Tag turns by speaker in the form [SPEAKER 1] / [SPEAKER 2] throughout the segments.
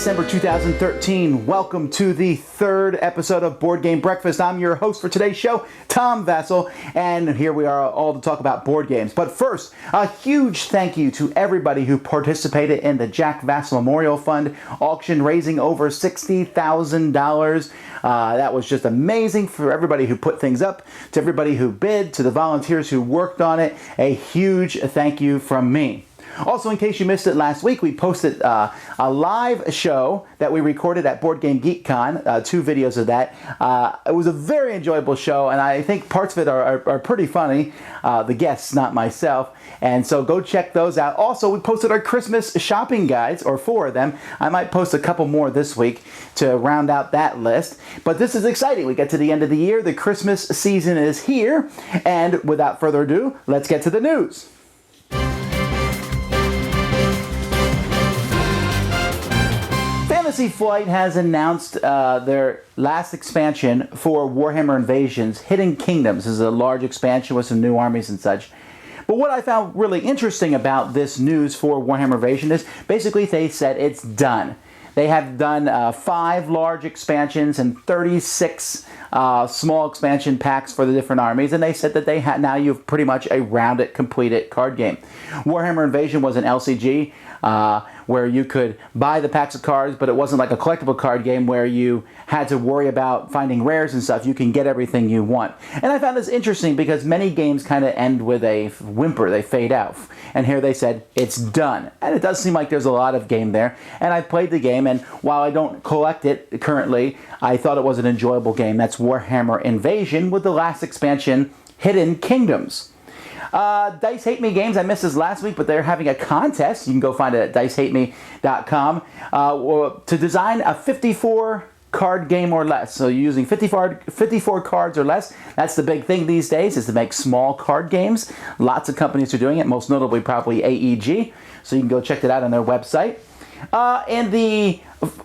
[SPEAKER 1] December 2013. Welcome to the third episode of Board Game Breakfast. I'm your host for today's show, Tom Vasel, and here we are all to talk about board games. But first, a huge thank you to everybody who participated in the Jack Vasel Memorial Fund auction, raising over $60,000. That was just amazing for everybody who put things up, to everybody who bid, to the volunteers who worked on it. A huge thank you from me. Also, in case you missed it last week, we posted a live show that we recorded at Board Game Geek Con, 2 videos of that. It was a very enjoyable show, and I think parts of it are pretty funny. The guests, not myself. And so go check those out. Also, we posted our Christmas shopping guides, or 4 of them. I might post a couple more this week to round out that list. But this is exciting. We get to the end of the year. The Christmas season is here. And without further ado, let's get to the news. Fantasy Flight has announced their last expansion for Warhammer Invasion's Hidden Kingdoms. This is a large expansion with some new armies and such. But what I found really interesting about this news for Warhammer Invasion is basically they said it's done. They have done 5 large expansions and 36 small expansion packs for the different armies, and they said that they had now you've pretty much a rounded, completed card game. Warhammer Invasion was an LCG where you could buy the packs of cards, but it wasn't like a collectible card game where you had to worry about finding rares and stuff. You can get everything you want. And I found this interesting because many games kind of end with a whimper. They fade out. And here they said, it's done. And it does seem like there's a lot of game there. And I played the game, and while I don't collect it currently, I thought it was an enjoyable game. That's Warhammer Invasion with the last expansion, Hidden Kingdoms. Dice Hate Me Games, I missed this last week, but they're having a contest. You can go find it at dicehateme.com to design a 54 card game or less. So you're using 54 cards or less. That's the big thing these days, is to make small card games. Lots of companies are doing it, most notably probably AEG. So you can go check that out on their website. And the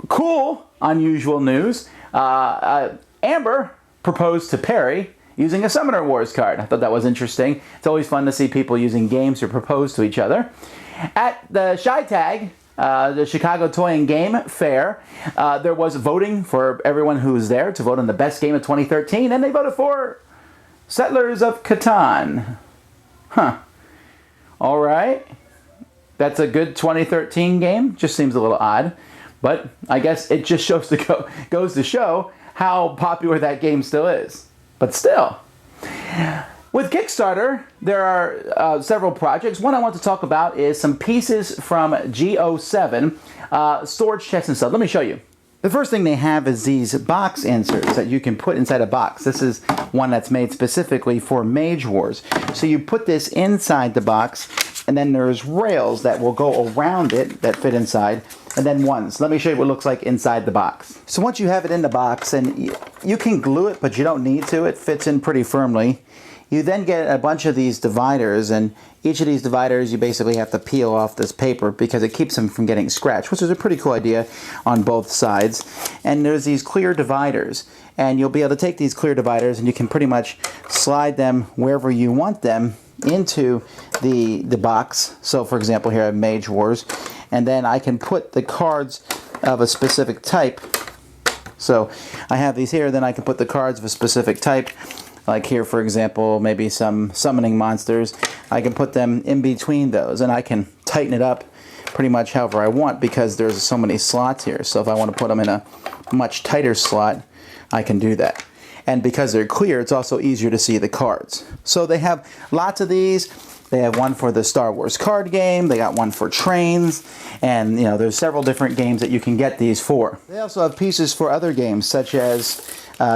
[SPEAKER 1] cool, unusual news, Amber proposed to Perry using a Summoner Wars card. I thought that was interesting. It's always fun to see people using games to propose to each other. At the ShyTag, the Chicago Toy and Game Fair, there was voting for everyone who was there to vote on the best game of 2013, and they voted for Settlers of Catan. Huh. All right. That's a good 2013 game. Just seems a little odd. But I guess it just goes to show how popular that game still is. But still, with Kickstarter, there are several projects. One I want to talk about is some pieces from G07, storage chests and stuff. Let me show you. The first thing they have is these box inserts that you can put inside a box. This is one that's made specifically for Mage Wars. So you put this inside the box, and then there's rails that will go around it that fit inside, and then ones. Let me show you what it looks like inside the box. So once you have it in the box, and you can glue it, but you don't need to. It fits in pretty firmly. You then get a bunch of these dividers, and each of these dividers you basically have to peel off this paper because it keeps them from getting scratched, which is a pretty cool idea on both sides. And there's these clear dividers, and you'll be able to take these clear dividers and you can pretty much slide them wherever you want them into the box. So for example, here I have Mage Wars, and then I can put the cards of a specific type. So I have these here, then I can put the cards of a specific type. Like here, for example, maybe some summoning monsters. I can put them in between those, and I can tighten it up pretty much however I want because there's so many slots here. So if I want to put them in a much tighter slot, I can do that. And because they're clear, it's also easier to see the cards. So they have lots of these. They have one for the Star Wars card game. They got one for trains. And, you know, there's several different games that you can get these for. They also have pieces for other games, such as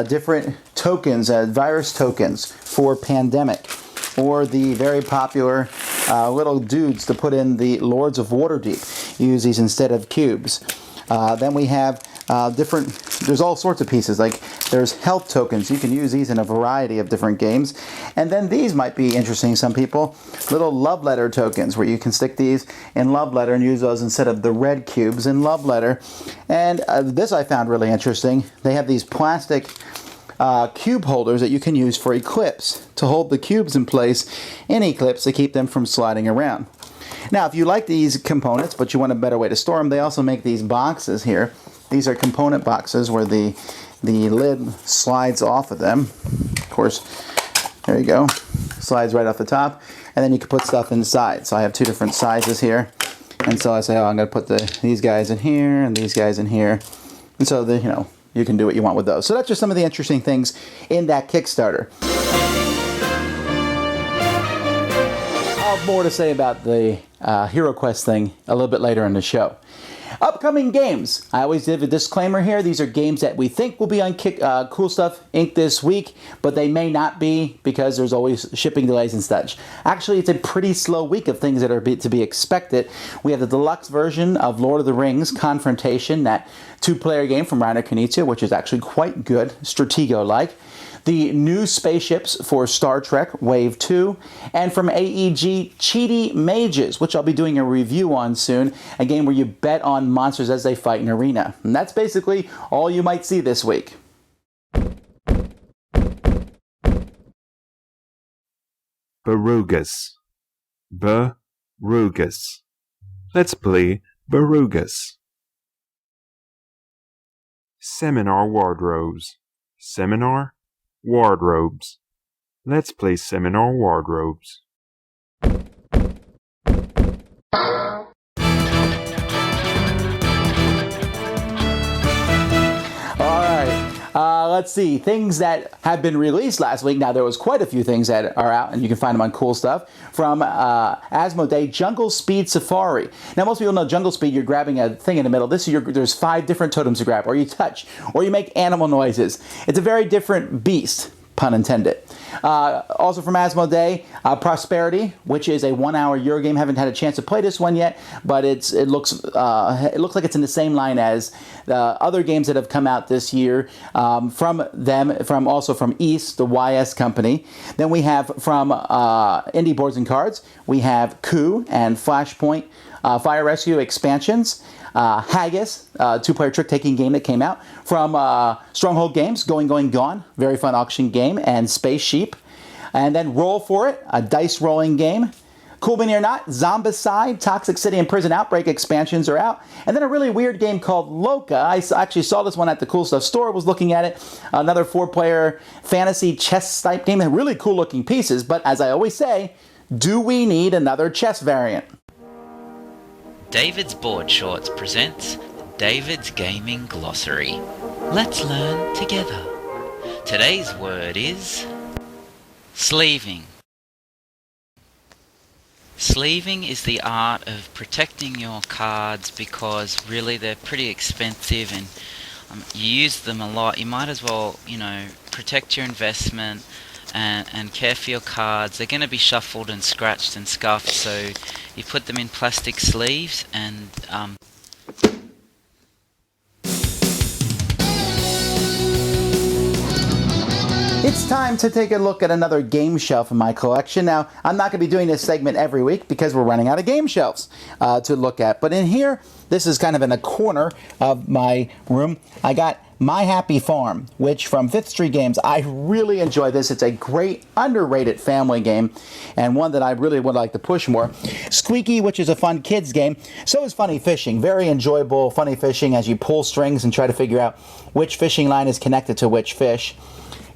[SPEAKER 1] different tokens, virus tokens for Pandemic. Or the very popular little dudes to put in the Lords of Waterdeep. Use these instead of cubes. Then we have there's all sorts of pieces, like there's health tokens. You can use these in a variety of different games. And then these might be interesting to some people, little love letter tokens, where you can stick these in love letter and use those instead of the red cubes in love letter. And this I found really interesting. They have these plastic cube holders that you can use for Eclipse to hold the cubes in place in Eclipse to keep them from sliding around. Now, if you like these components, but you want a better way to store them, they also make these boxes here. These are component boxes where the lid slides off of them. Of course, there you go. Slides right off the top. And then you can put stuff inside. So I have two different sizes here. And so I say, oh, I'm going to put these guys in here and these guys in here. And so, you can do what you want with those. So that's just some of the interesting things in that Kickstarter. I'll have more to say about the Hero Quest thing a little bit later in the show. Upcoming games. I always give a disclaimer here. These are games that we think will be on Cool Stuff Inc. this week, but they may not be because there's always shipping delays and such. Actually, it's a pretty slow week of things that are to be expected. We have the deluxe version of Lord of the Rings Confrontation, that two-player game from Reiner Knizia, which is actually quite good, Stratego-like. The new spaceships for Star Trek Wave 2, and from AEG, Cheaty Mages, which I'll be doing a review on soon, a game where you bet on monsters as they fight in arena. And that's basically all you might see this week.
[SPEAKER 2] Barugas. Barugas. Let's play Barugas. Seminar wardrobes. Seminar wardrobes. Let's play Seminar wardrobes.
[SPEAKER 1] Let's see, things that have been released last week. Now, there was quite a few things that are out, and you can find them on Cool Stuff. From Asmodee, Jungle Speed Safari. Now, most people know Jungle Speed, you're grabbing a thing in the middle. There's 5 different totems to grab, or you touch, or you make animal noises. It's a very different beast, pun intended. Also from Asmodee, Prosperity, which is a 1-hour Eurogame. Haven't had a chance to play this one yet, but it looks like it's in the same line as the other games that have come out this year also from East, the YS company. Then we have from Indie Boards and Cards, we have Coup and Flashpoint Fire Rescue expansions. Haggis, 2-player trick-taking game that came out. From Stronghold Games, Going, Going, Gone, very fun auction game, and Space Sheep. And then Roll For It, a dice rolling game. Cool Mini or Not, Zombicide, Toxic City and Prison Outbreak expansions are out. And then a really weird game called Loca. I actually saw this one at the Cool Stuff store, was looking at it. Another 4-player fantasy chess type game. Really cool looking pieces, but as I always say, do we need another chess variant?
[SPEAKER 3] David's Board Shorts presents David's Gaming Glossary. Let's learn together. Today's word is sleeving. Sleeving is the art of protecting your cards because really they're pretty expensive and you use them a lot. You might as well, protect your investment and care for your cards. They're going to be shuffled and scratched and scuffed, so you put them in plastic sleeves and
[SPEAKER 1] It's time to take a look at another game shelf in my collection. Now, I'm not going to be doing this segment every week because we're running out of game shelves to look at. But in here, this is kind of in a corner of my room. I got My Happy Farm, which from 5th Street Games, I really enjoy this. It's a great, underrated family game, and one that I really would like to push more. Squeaky, which is a fun kids game. So is Funny Fishing. Very enjoyable, funny fishing as you pull strings and try to figure out which fishing line is connected to which fish.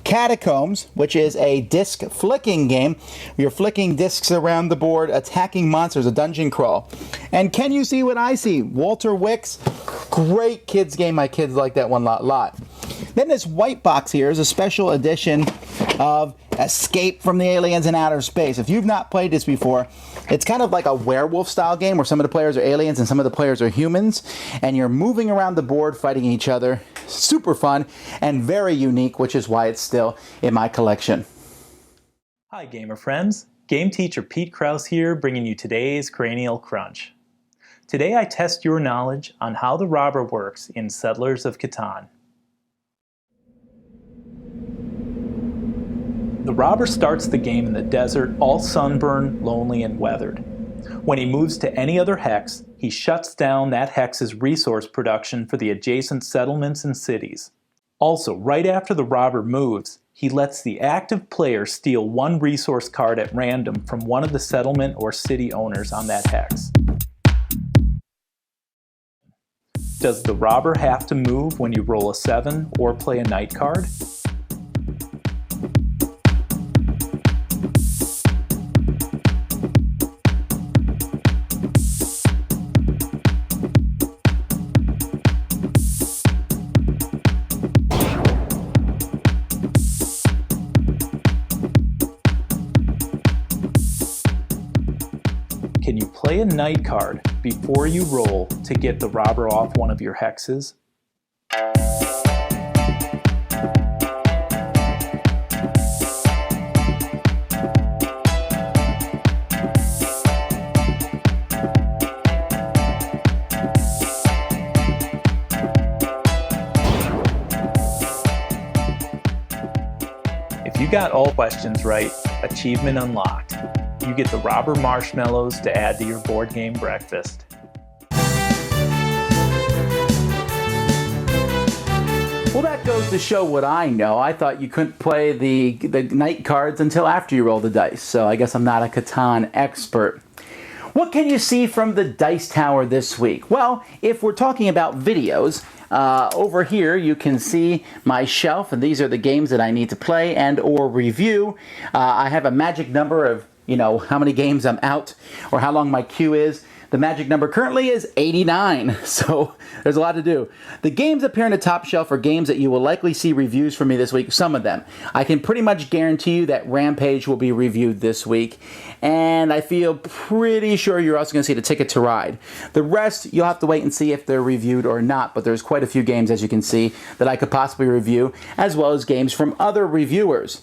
[SPEAKER 1] Catacombs, which is a disc flicking game. You're flicking discs around the board, attacking monsters, a dungeon crawl. And Can You See What I See? Walter Wick's great kids game. My kids like that one a lot. Then this white box here is a special edition of Escape from the Aliens in Outer Space. If you've not played this before, it's kind of like a werewolf style game where some of the players are aliens and some of the players are humans, and you're moving around the board fighting each other. Super fun and very unique, which is why it's still in my collection.
[SPEAKER 4] Hi gamer friends, game teacher Pete Krause here, bringing you today's Cranial Crunch. Today I test your knowledge on how the robber works in Settlers of Catan. The robber starts the game in the desert, all sunburned, lonely, and weathered. When he moves to any other hex, he shuts down that hex's resource production for the adjacent settlements and cities. Also, right after the robber moves, He lets the active player steal one resource card at random from one of the settlement or city owners on that hex. Does the robber have to move when you roll a 7 or play a knight card? Can you play a knight card before you roll to get the robber off one of your hexes? If you got all questions right, achievement unlocked. You get the robber marshmallows to add to your board game breakfast.
[SPEAKER 1] Well, that goes to show what I know. I thought you couldn't play the knight cards until after you roll the dice, so I guess I'm not a Catan expert. What can you see from the Dice Tower this week? Well, if we're talking about videos, over here you can see my shelf, and these are the games that I need to play and or review. I have a magic number of how many games I'm out or how long my queue is. The magic number currently is 89, so there's a lot to do. The games up here on the top shelf are games that you will likely see reviews from me this week, some of them. I can pretty much guarantee you that Rampage will be reviewed this week, and I feel pretty sure you're also going to see the Ticket to Ride. The rest, you'll have to wait and see if they're reviewed or not, but there's quite a few games, as you can see, that I could possibly review, as well as games from other reviewers.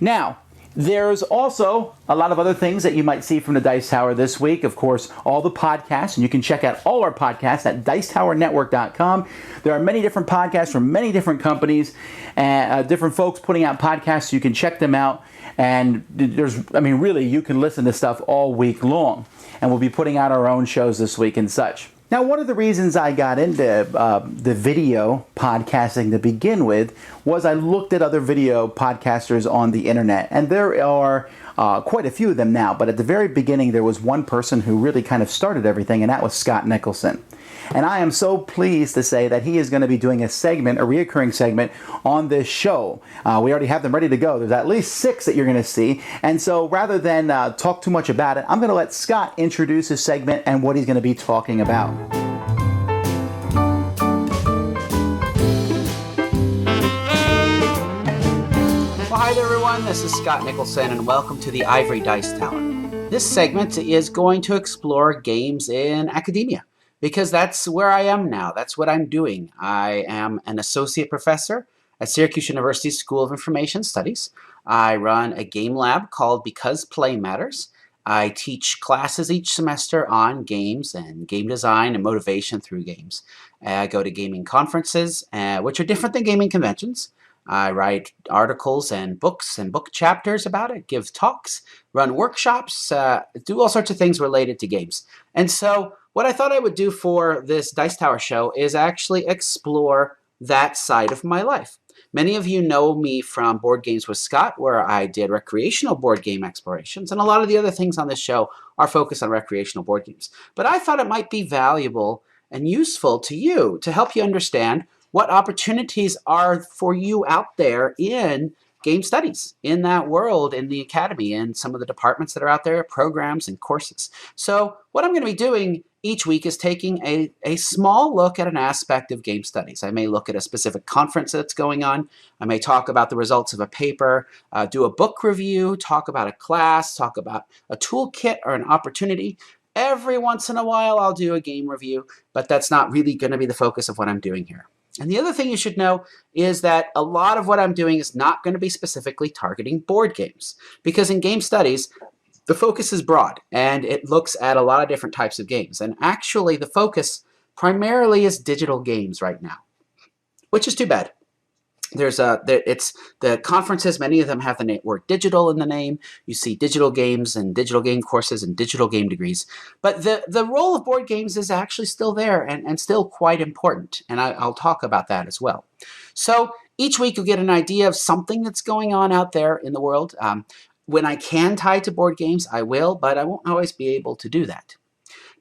[SPEAKER 1] Now, there's also a lot of other things that you might see from the Dice Tower this week. Of course, all the podcasts, and you can check out all our podcasts at dicetowernetwork.com. There are many different podcasts from many different companies, different folks putting out podcasts, so you can check them out. And really, you can listen to stuff all week long. And we'll be putting out our own shows this week and such. Now, one of the reasons I got into the video podcasting to begin with was I looked at other video podcasters on the internet, and there are quite a few of them now, but at the very beginning there was one person who really kind of started everything, and that was Scott Nicholson. And I am so pleased to say that he is going to be doing a reoccurring segment on this show. We already have them ready to go. There's at least 6 that you're going to see. And so rather than talk too much about it, I'm going to let Scott introduce his segment and what he's going to be talking about.
[SPEAKER 5] Well, hi there, everyone. This is Scott Nicholson, and welcome to the Ivory Dice Tower. This segment is going to explore games in academia, because that's where I am now. That's what I'm doing. I am an associate professor at Syracuse University School of Information Studies. I run a game lab called Because Play Matters. I teach classes each semester on games and game design and motivation through games. I go to gaming conferences, which are different than gaming conventions. I write articles and books and book chapters about it, give talks, run workshops, do all sorts of things related to games. And so what I thought I would do for this Dice Tower show is actually explore that side of my life. Many of you know me from Board Games with Scott, where I did recreational board game explorations, and a lot of the other things on this show are focused on recreational board games. But I thought it might be valuable and useful to you to help you understand what opportunities are for you out there in game studies, in that world, in the academy, and some of the departments that are out there, programs and courses. So what I'm going to be doing each week is taking a small look at an aspect of game studies. I may look at a specific conference that's going on. I may talk about the results of a paper, do a book review, talk about a class, talk about a toolkit or an opportunity. Every once in a while I'll do a game review, but that's not really going to be the focus of what I'm doing here. And the other thing you should know is that a lot of what I'm doing is not going to be specifically targeting board games, because in game studies, the focus is broad and it looks at a lot of different types of games. And actually, the focus primarily is digital games right now, which is too bad. It's the conferences, many of them have the word digital in the name. You see digital games and digital game courses and digital game degrees. But the role of board games is actually still there and still quite important. And I'll talk about that as well. So Each week you'll get an idea of something that's going on out there in the world. When I can tie to board games, I will, but I won't always be able to do that.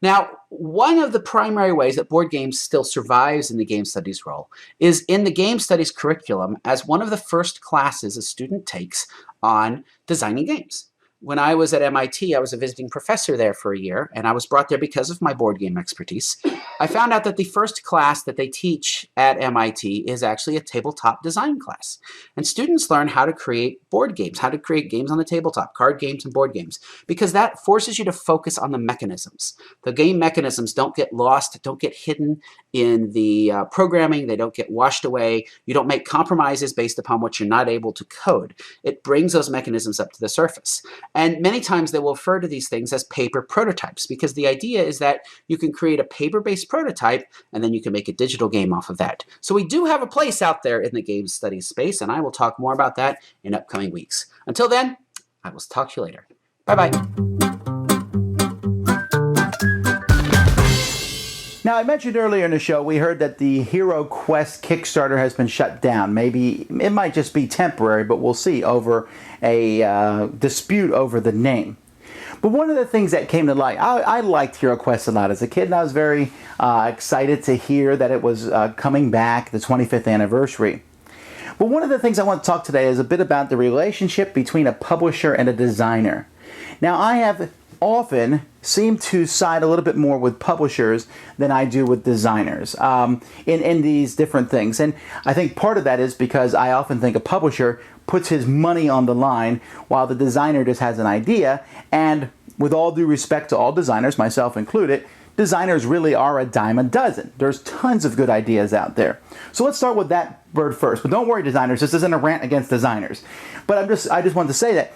[SPEAKER 5] Now, one of the primary ways that board games still survives in the game studies role is in the game studies curriculum as one of the first classes a student takes on designing games. When I was at MIT, I was a visiting professor there for a year, and I was brought there because of my board game expertise. I found out that the first class that they teach at MIT is actually a tabletop design class. And students learn how to create board games, how to create games on the tabletop, card games and board games, because that forces you to focus on the mechanisms. The game mechanisms don't get lost, don't get hidden in the programming, they don't get washed away. You don't make compromises based upon what you're not able to code. It brings those mechanisms up to the surface. And many times they will refer to these things as paper prototypes, because the idea is that you can create a paper-based prototype and then you can make a digital game off of that. So we do have a place out there in the game studies space, and I will talk more about that in upcoming weeks. Until then, I will talk to you later. Bye-bye.
[SPEAKER 1] Now, I mentioned earlier in the show, we heard that the Hero Quest Kickstarter has been shut down. Maybe it might just be temporary, but we'll see, over a dispute over the name. But one of the things that came to light, I liked Hero Quest a lot as a kid, and I was very excited to hear that it was coming back, the 25th anniversary. But one of the things I want to talk today is a bit about the relationship between a publisher and a designer. Now, I have often seem to side a little bit more with publishers than I do with designers in these different things. And I think part of that is because I often think a publisher puts his money on the line while the designer just has an idea. And with all due respect to all designers, myself included, designers really are a dime a dozen. There's tons of good ideas out there. So let's start with that bird first. But don't worry, designers, this isn't a rant against designers. But I just wanted to say that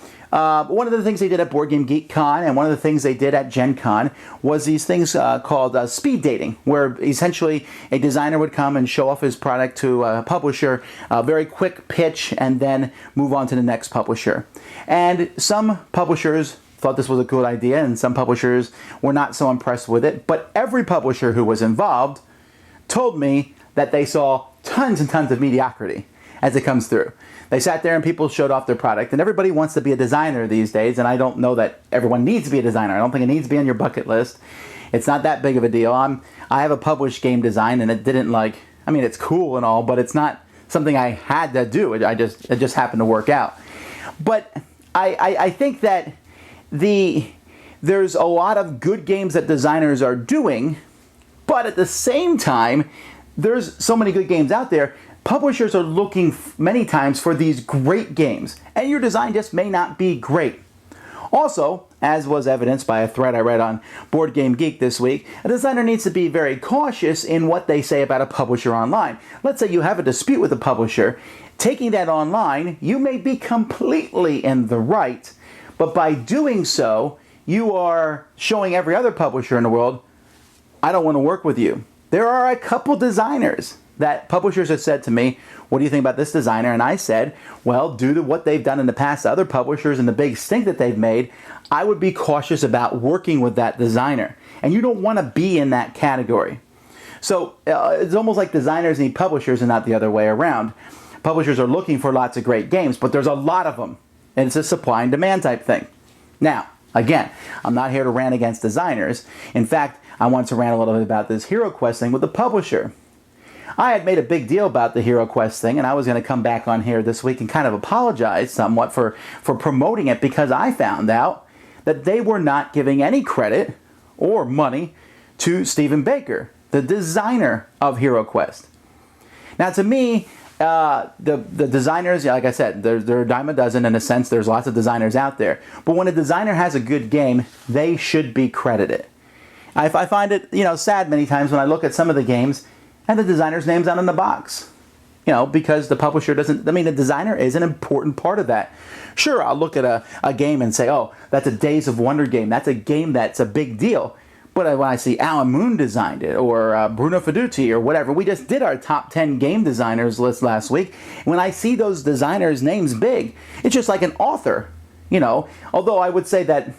[SPEAKER 1] one of the things they did at Board Game Geek Con and one of the things they did at Gen Con was these things called speed dating, where essentially a designer would come and show off his product to a publisher, a very quick pitch, and then move on to the next publisher. And some publishers thought this was a good idea, and some publishers were not so impressed with it. But every publisher who was involved told me that they saw tons and tons of mediocrity as it comes through. They sat there and people showed off their product, and everybody wants to be a designer these days, and I don't know that everyone needs to be a designer. I don't think it needs to be on your bucket list. It's not that big of a deal. I have a published game design, and it didn't it's cool and all, but it's not something I had to do. It just happened to work out. But I think that there's a lot of good games that designers are doing, but at the same time, there's so many good games out there. Publishers are looking many times for these great games, and your design just may not be great. Also, as was evidenced by a thread I read on Board Game Geek this week, a designer needs to be very cautious in what they say about a publisher online. Let's say you have a dispute with a publisher. Taking that online, you may be completely in the right, but by doing so, you are showing every other publisher in the world, I don't want to work with you. There are a couple designers that publishers have said to me, what do you think about this designer? And I said, well, due to what they've done in the past to other publishers and the big stink that they've made, I would be cautious about working with that designer. And you don't want to be in that category. So it's almost like designers need publishers and not the other way around. Publishers are looking for lots of great games, but there's a lot of them. And it's a supply and demand type thing. Now, again, I'm not here to rant against designers. In fact, I want to rant a little bit about this Hero Quest thing with the publisher. I had made a big deal about the Hero Quest thing, and I was going to come back on here this week and kind of apologize somewhat for promoting it, because I found out that they were not giving any credit or money to Stephen Baker, the designer of Hero Quest. Now, to me, the designers, like I said, they're a dime a dozen in a sense. There's lots of designers out there. But when a designer has a good game, they should be credited. I find it, sad many times when I look at some of the games and the designer's name's not in the box. Because the publisher doesn't, the designer is an important part of that. Sure, I'll look at a game and say, oh, that's a Days of Wonder game. That's a game that's a big deal. But when I see Alan Moon designed it, or Bruno Fiduti, or whatever, we just did our top 10 game designers list last week. When I see those designers' names big, it's just like an author, Although I would say that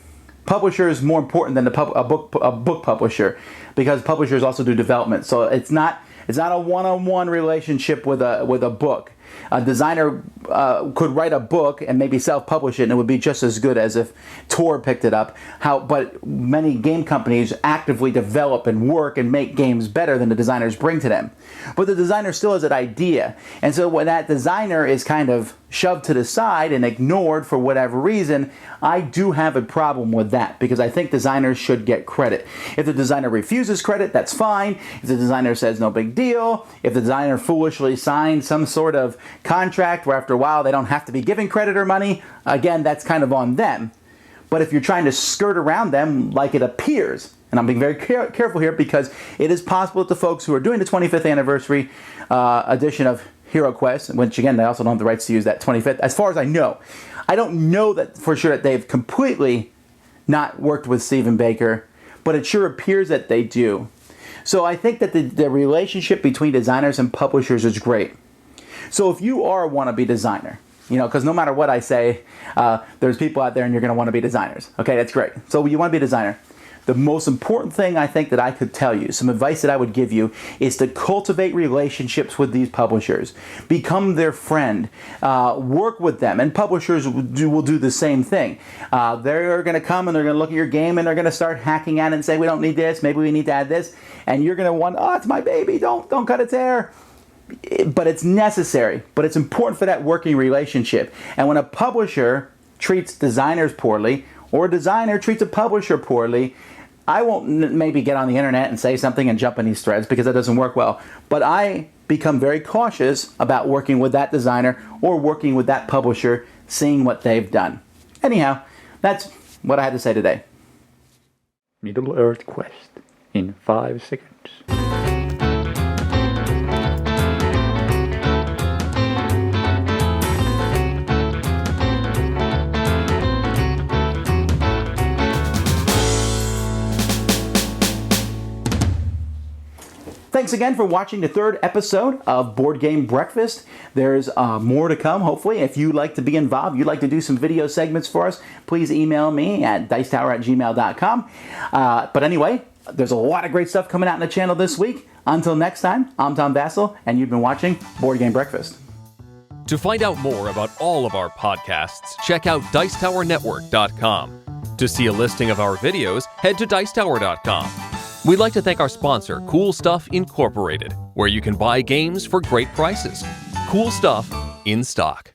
[SPEAKER 1] publisher is more important than a book publisher, because publishers also do development. So it's not a one-on-one relationship with a book. A designer could write a book and maybe self-publish it, and it would be just as good as if Tor picked it up. But many game companies actively develop and work and make games better than the designers bring to them. But the designer still has an idea, and so when that designer is kind of shoved to the side and ignored for whatever reason, I do have a problem with that, because I think designers should get credit. If the designer refuses credit, that's fine. If the designer says no big deal, if the designer foolishly signs some sort of contract where after a while they don't have to be giving credit or money, again, that's kind of on them. But if you're trying to skirt around them like it appears, and I'm being very careful here because it is possible that the folks who are doing the 25th anniversary edition of Hero Quest, which again, they also don't have the rights to use that 25th, as far as I know. I don't know that for sure that they've completely not worked with Stephen Baker, but it sure appears that they do. So I think that the relationship between designers and publishers is great. So if you are a wannabe designer, because no matter what I say, there's people out there and you're going to want to be designers. Okay, that's great. So you want to be a designer. The most important thing I think that I could tell you, some advice that I would give you, is to cultivate relationships with these publishers. Become their friend. Work with them. And publishers will do the same thing. They're going to come and they're going to look at your game and they're going to start hacking at it and say, we don't need this, maybe we need to add this. And you're going to want, oh, it's my baby, don't cut its hair. But it's necessary. But it's important for that working relationship. And when a publisher treats designers poorly, or a designer treats a publisher poorly, I won't maybe get on the internet and say something and jump in these threads because that doesn't work well. But I become very cautious about working with that designer or working with that publisher, seeing what they've done. Anyhow, that's what I had to say today.
[SPEAKER 6] Middle Earth Quest in 5 seconds.
[SPEAKER 1] Thanks again for watching the third episode of Board Game Breakfast. There's more to come, hopefully. If you'd like to be involved, you'd like to do some video segments for us, please email me at dicetower@gmail.com. But anyway, there's a lot of great stuff coming out in the channel this week. Until next time, I'm Tom Vasel, and you've been watching Board Game Breakfast.
[SPEAKER 7] To find out more about all of our podcasts, check out dicetowernetwork.com. To see a listing of our videos, head to dicetower.com. We'd like to thank our sponsor, Cool Stuff Incorporated, where you can buy games for great prices. Cool stuff in stock.